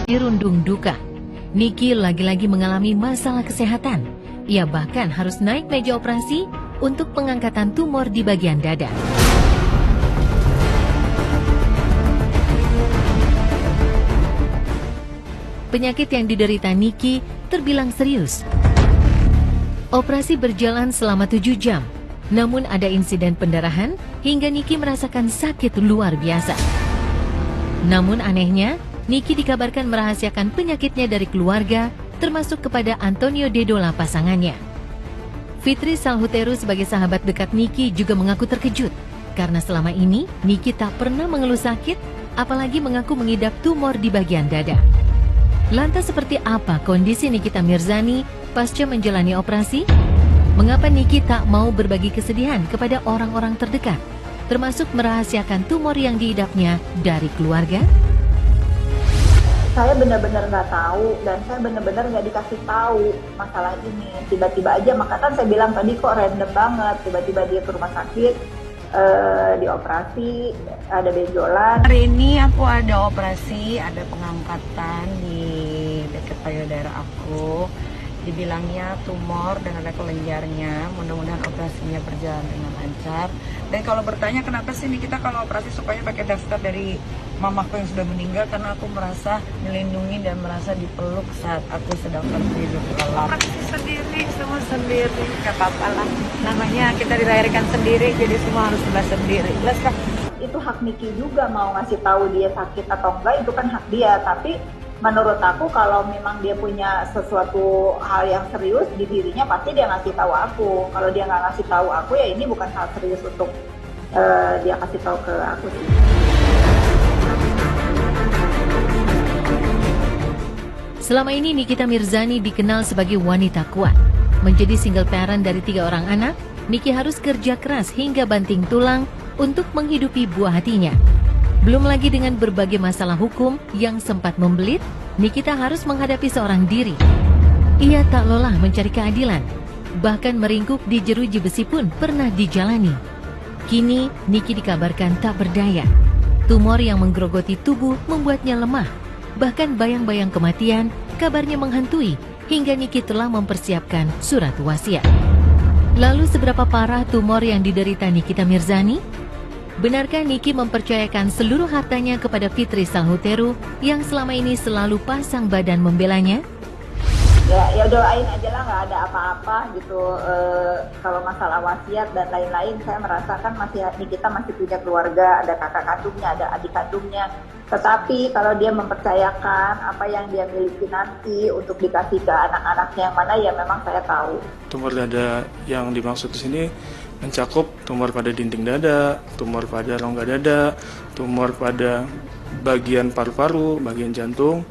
Dirundung duka, Niki lagi-lagi mengalami masalah kesehatan. Ia bahkan harus naik meja operasi untuk pengangkatan tumor di bagian dada. Penyakit yang diderita Niki terbilang serius. Operasi berjalan selama 7 jam, namun ada insiden pendarahan hingga Niki merasakan sakit luar biasa. Namun anehnya, Niki dikabarkan merahasiakan penyakitnya dari keluarga, termasuk kepada Antonio Dedola pasangannya. Fitri Salhuteru sebagai sahabat dekat Niki juga mengaku terkejut, karena selama ini Niki tak pernah mengeluh sakit, apalagi mengaku mengidap tumor di bagian dada. Lantas seperti apa kondisi Nikita Mirzani pasca menjalani operasi? Mengapa Niki tak mau berbagi kesedihan kepada orang-orang terdekat, termasuk merahasiakan tumor yang diidapnya dari keluarga? Saya benar-benar nggak tahu dan saya benar-benar nggak dikasih tahu masalah ini. Tiba-tiba aja, makanya kan saya bilang tadi kok random banget. Tiba-tiba dia ke rumah sakit, dioperasi, ada benjolan. Hari ini aku ada operasi, ada pengangkatan di dekat payudara aku. Dibilangnya tumor dan ada kelenjarnya. Mudah-mudahan operasinya berjalan dengan lancar. Dan kalau bertanya kenapa sih nih kita kalau operasi supaya pakai daftar dari mamaku yang sudah meninggal, karena aku merasa melindungi dan merasa dipeluk saat aku sedang tertidur lelap. Operasi sendiri, semua sendiri, gak apa-apa lah. Namanya kita dilahirkan sendiri, jadi semua harus serba sendiri. Jelas kah? Itu hak Niki juga mau ngasih tahu dia sakit atau enggak, itu kan hak dia. Tapi menurut aku kalau memang dia punya sesuatu hal yang serius di dirinya, pasti dia ngasih tahu aku. Kalau dia nggak ngasih tahu aku, ya ini bukan hal serius untuk dia kasih tahu ke aku sih. Selama ini Nikita Mirzani dikenal sebagai wanita kuat. Menjadi single parent dari 3 orang anak, Niki harus kerja keras hingga banting tulang untuk menghidupi buah hatinya. Belum lagi dengan berbagai masalah hukum yang sempat membelit, Nikita harus menghadapi seorang diri. Ia tak lelah mencari keadilan, bahkan meringkuk di jeruji besi pun pernah dijalani. Kini, Niki dikabarkan tak berdaya. Tumor yang menggerogoti tubuh membuatnya lemah. Bahkan bayang-bayang kematian kabarnya menghantui hingga Niki telah mempersiapkan surat wasiat. Lalu seberapa parah tumor yang diderita Nikita Mirzani? Benarkah Niki mempercayakan seluruh hartanya kepada Fitri Salhuteru yang selama ini selalu pasang badan membelanya? Ya doain aja lah, nggak ada apa-apa gitu. Kalau masalah wasiat dan lain-lain, saya merasakan Nikita masih punya keluarga, ada kakak kandungnya, ada adik kandungnya. Tetapi kalau dia mempercayakan apa yang dia miliki nanti untuk dikasih ke anak-anaknya yang mana, ya memang saya tahu. Tumor dada yang dimaksud di sini mencakup tumor pada dinding dada, tumor pada rongga dada, tumor pada bagian paru-paru, bagian jantung,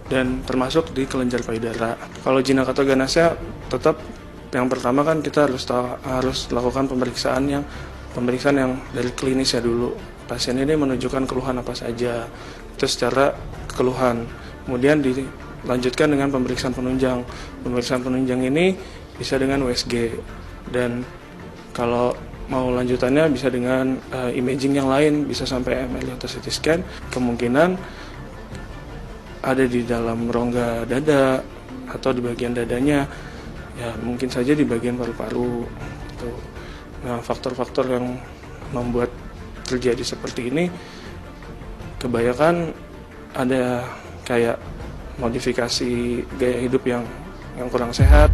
dan termasuk di kelenjar payudara. Kalau jinak atau ganasnya, tetap yang pertama kan kita harus lakukan pemeriksaan yang dari klinis ya dulu. Pasien ini menunjukkan keluhan apa saja, itu secara keluhan. Kemudian dilanjutkan dengan pemeriksaan penunjang. Pemeriksaan penunjang ini bisa dengan USG, dan kalau mau lanjutannya bisa dengan imaging yang lain, bisa sampai MRI atau CT scan. Kemungkinan ada di dalam rongga dada atau di bagian dadanya, ya mungkin saja di bagian paru-paru. Nah, faktor-faktor yang membuat terjadi seperti ini kebanyakan ada kayak modifikasi gaya hidup yang kurang sehat.